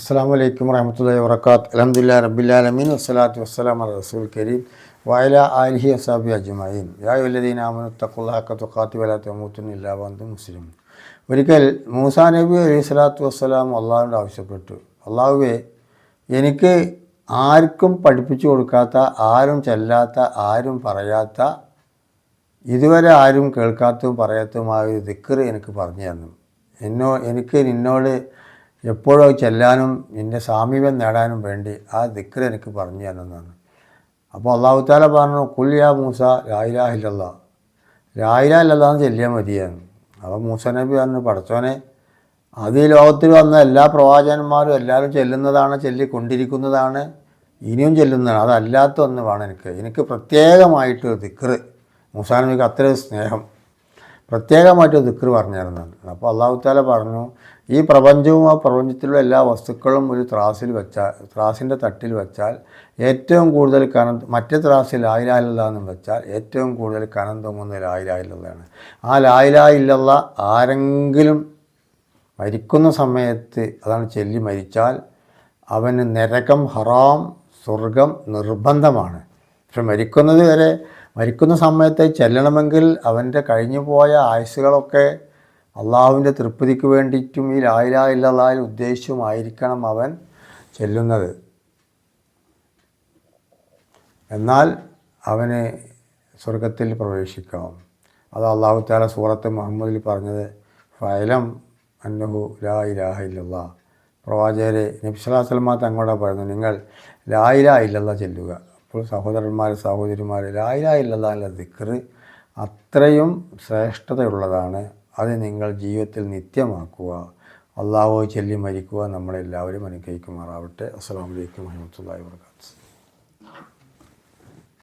അസ്സലാമു അലൈക്കും വറഹ്മത്തുള്ളാഹി വബറകാത്ത്. അൽഹംദുലില്ലാഹി റബ്ബിൽ ആലമീൻ വസ്സലാത്തു വസ്സലാമു അലാ റസൂലിൽ കരീം വഅലാ ആലിഹി വസഹ്ബിഹി അജ്മഈൻ. യാ അയ്യുഹല്ലദീന ആമനൂ തഖുല്ലാഹ ഹഖ്ക തുഖാതിഹി വലാ തമൂതുന്ന ഇല്ലാ വഅൻതും മുസ്ലിമൂൻ. ഒരിക്കൽ മൂസാ നബി അലൈഹി സ്വലാത്തു വസ്സലാം അള്ളാഹുവിനോട് ആവശ്യപ്പെട്ടു, അള്ളാഹുവേ, എനിക്ക് ആർക്കും പഠിപ്പിച്ചു കൊടുക്കാത്ത, ആരും ചെല്ലാത്ത, ആരും പറയാത്ത, ഇതുവരെ ആരും കേൾക്കാത്തതും പറയാത്തതുമായ ഒരു ദിക്ർ എനിക്ക് പറഞ്ഞു തരണം. എനിക്ക് നിന്നോട് എപ്പോഴും ചെല്ലാനും നിൻ്റെ സാമീപ്യം നേടാനും വേണ്ടി ആ ദിക്ർ എനിക്ക് പറഞ്ഞു തരണമെന്നാണ്. അപ്പോൾ അള്ളാഹു തആല പറഞ്ഞു, ഖുൽ യാ മൂസ ലാ ഇലാഹ ഇല്ലല്ലാഹ്, ലാ ഇലാഹ ഇല്ലല്ലാഹ് എന്ന് ചെല്ലിയാൽ മതിയാണ്. അപ്പോൾ മൂസാ നബി പറഞ്ഞു, പടച്ചോനെ, അത് ഈ ലോകത്തിൽ വന്ന എല്ലാ പ്രവാചകന്മാരും എല്ലാവരും ചെല്ലുന്നതാണ്, ചൊല്ലിക്കൊണ്ടിരിക്കുന്നതാണ്, ഇനിയും ചെല്ലുന്നതാണ്. അതല്ലാത്ത ഒന്ന് വേണം എനിക്ക് പ്രത്യേകമായിട്ട് ദിക്ർ. മൂസാ നബിക്ക് അത്രയും സ്നേഹം, പ്രത്യേകമായിട്ട് ദിക്ർ പറഞ്ഞു തരുന്നുണ്ട്. അപ്പോൾ അള്ളാഹു തആല പറഞ്ഞു, ഈ പ്രപഞ്ചവും ആ പ്രപഞ്ചത്തിലുള്ള എല്ലാ വസ്തുക്കളും ഒരു ത്രാസിൻ്റെ തട്ടിൽ വെച്ചാൽ ഏറ്റവും കൂടുതൽ കനം, മറ്റേ ത്രാസിൽ ലാ ഇലാഹ ഇല്ലല്ലാഹ് എന്ന് വെച്ചാൽ ഏറ്റവും കൂടുതൽ കനം തൂങ്ങുന്നത് ലാ ഇലാഹ ഇല്ലല്ലാഹ്. ആ ലാ ഇലാഹ ഇല്ലല്ലാഹ് ആരെങ്കിലും മരിക്കുന്ന സമയത്ത് അതാണ് ചൊല്ലി മരിച്ചാൽ അവന് നരകം ഹറാം, സ്വർഗം നിർബന്ധമാണ്. പക്ഷെ മരിക്കുന്ന സമയത്ത് ചെല്ലണമെങ്കിൽ അവൻ്റെ കഴിഞ്ഞു പോയ ആയുസ്സുകളൊക്കെ അള്ളാഹുവിൻ്റെ തൃപ്തിക്ക് വേണ്ടിയിട്ടും ഈ ലാ ഇലാഹ ഇല്ലല്ലാഹിൽ ഉദ്ദേശിച്ചുമായിരിക്കണം അവൻ ചെല്ലുന്നത്. എന്നാൽ അവന് സ്വർഗത്തിൽ പ്രവേശിക്കാം. അത് അള്ളാഹു തആല സൂറത്ത് മുഹമ്മദിൽ പറഞ്ഞത്, ഫഅലം അന്നഹു ലാ ഇലാഹ ഇല്ലല്ലാഹ്. പ്രവാചകരെ, നബി സ്വല്ലല്ലാഹു അലൈഹി വസല്ലം തങ്ങളോട് പറയുന്നു, നിങ്ങൾ ലാ ഇലാഹ ഇല്ലല്ലാഹ് ചെല്ലുക. അപ്പോൾ സഹോദരിമാർ ലാ ഇലാഹ ഇല്ലല്ലാഹ് എന്ന ദിക്ർ അത്രയും ശ്രേഷ്ഠതയുള്ളതാണ്. അത് നിങ്ങൾ ജീവിതത്തിൽ നിത്യമാക്കുക. അള്ളാഹു ചൊല്ലി മരിക്കുക. നമ്മളെല്ലാവരും അനുഗ്രഹിക്കുമാറാവട്ടെ. അസ്സലാമു അലൈക്കും വറഹ്മത്തുള്ളാഹി വബറകാതുഹു.